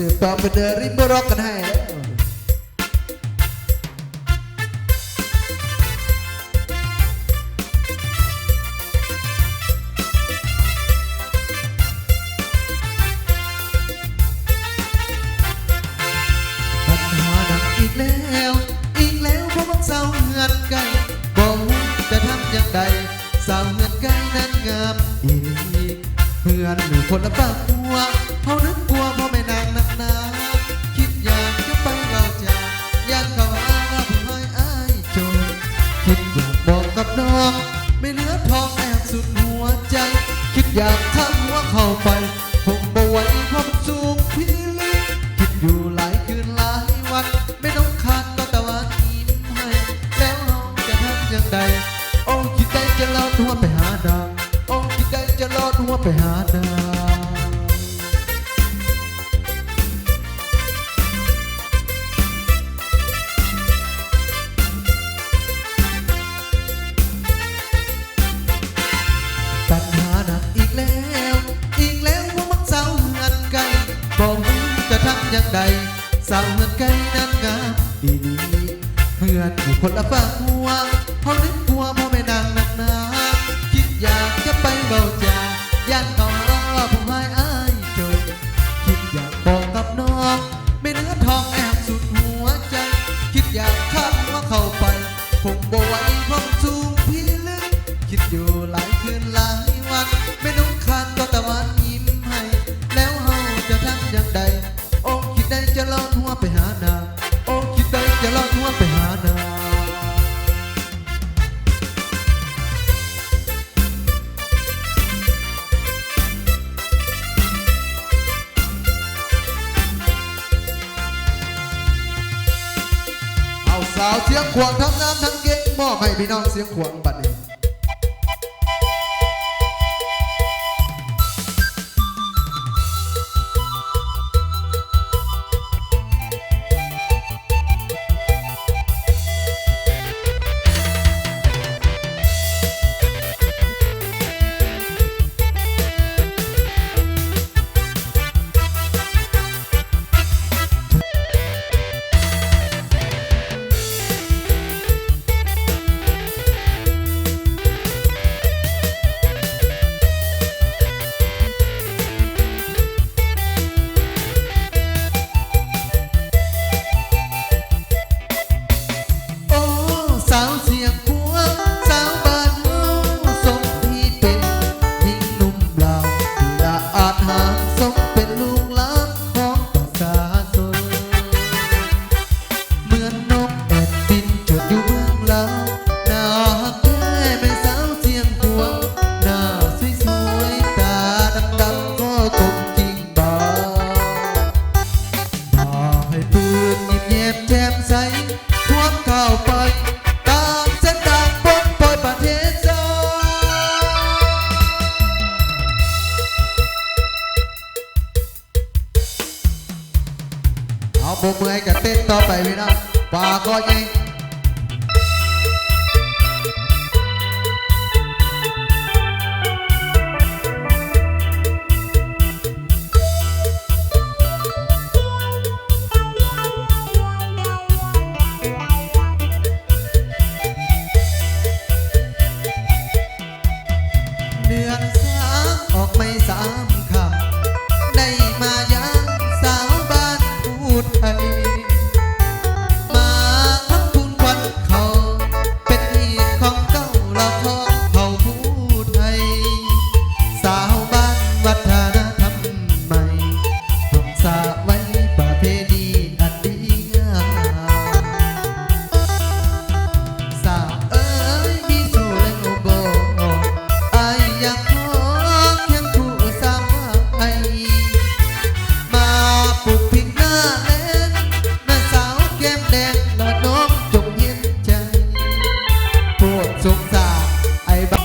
สืบต่อเป็นเดริมร็อกกันให้ปัญหาหนักอีกแล้วเพราะว่าสาวเงินไก่บอกจะทำอย่างใดสาวเงินไก่นั้นงามอีกเพื่อนหรือคนละปากหัวเขานึกกลัวเพราะไม่นางนักหนาคิดอยากจะไปเราจะอยากเขาหาว่าผู้ให้อายโจรคิดอยากบอกกับน้องไม่เหลือทองแอบสุดหัวใจคิดอยากทำหัวเข้าไปคงบ่ไหวเพราะมันสูงพี่ลึกคิดอยู่หลายคืนหลายวันไม่ต้องขาดก็ตะวันยิ้มให้แล้วเราจะทำอย่างใดโอ้คิดได้จะลอดหัวไปหาดาวโอ้คิดได้จะลอดหัวไปหาดาวปัญหาหนักอีกแล้วว่ามักสาวเงินไก่บอกจะทำอย่างใดสาวเงินไก่นั้นงามดีเพื่อนอยู่คนละฝากหัวเขานึกกลัวเพราะไม่นางนักหนาคิดอยากจะไปเบาใจย่านเขาหาว่าผู้ให้อายโจรคิดอยากบอกกับน้องไม่เหลือทองแอบสุดหัวใจคิดอยากข้ามหัวเข้าไปคงบ่ไหวเพราะสูงพี่ลึกคิดอยู่หลายคืนหลายวันไม่นุ่งคานก็ตะวันยิ้มให้แล้วเฮาจะทำอย่างใดโอ้คิดได้จะลอดหัวไปหานางโอ้คิดได้จะลอดหัวไปหานางเอาสาวเสียงขวางทั้งน้ำทั้งเก่งมอบให้พี่น้องเสียงขวางบัดนี้โบมือให้กับเต้นต่อไปพี่น้องปาก็ยังเดือนสามออกไม่สามคำได้มายังสาวบ้านพูดไทยมาทับทุนควันเขาเป็นอีกของเจ้าละของเขาพูดไทยสาวบ้านวัฒนธรรมใหม่ทำสาไว้ประเพณีอันดีงามสาวเอ๋ยมีสู่แรงโบไออยากขอเคียงคู่สาวไทยมาปลูกพริกหน้าแลนแม่สาวแก้มแดงและน้องจงเย็นใจพวกสงสารไอ้บ้า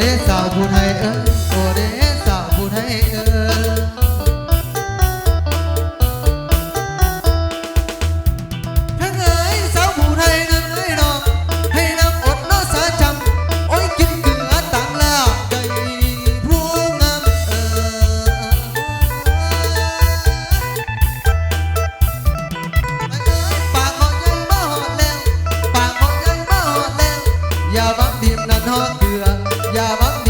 เดสาวผู้ไทยเอ้ยโอเดสาวผู้ไทยเอ้ยทั้งเอ้ยสาวผู้ไทยนั้นเอ้ยน้องให้น้ำอดน้อสาจำโอ้ยกินเกลือต่างแล้วใจผู้งามปากหอดใหญ่มาหอดแล้วปากหอดใหญ่มาหอดแล้วอย่าบังดิมนั่นหอดเกลืออย่าบังดิ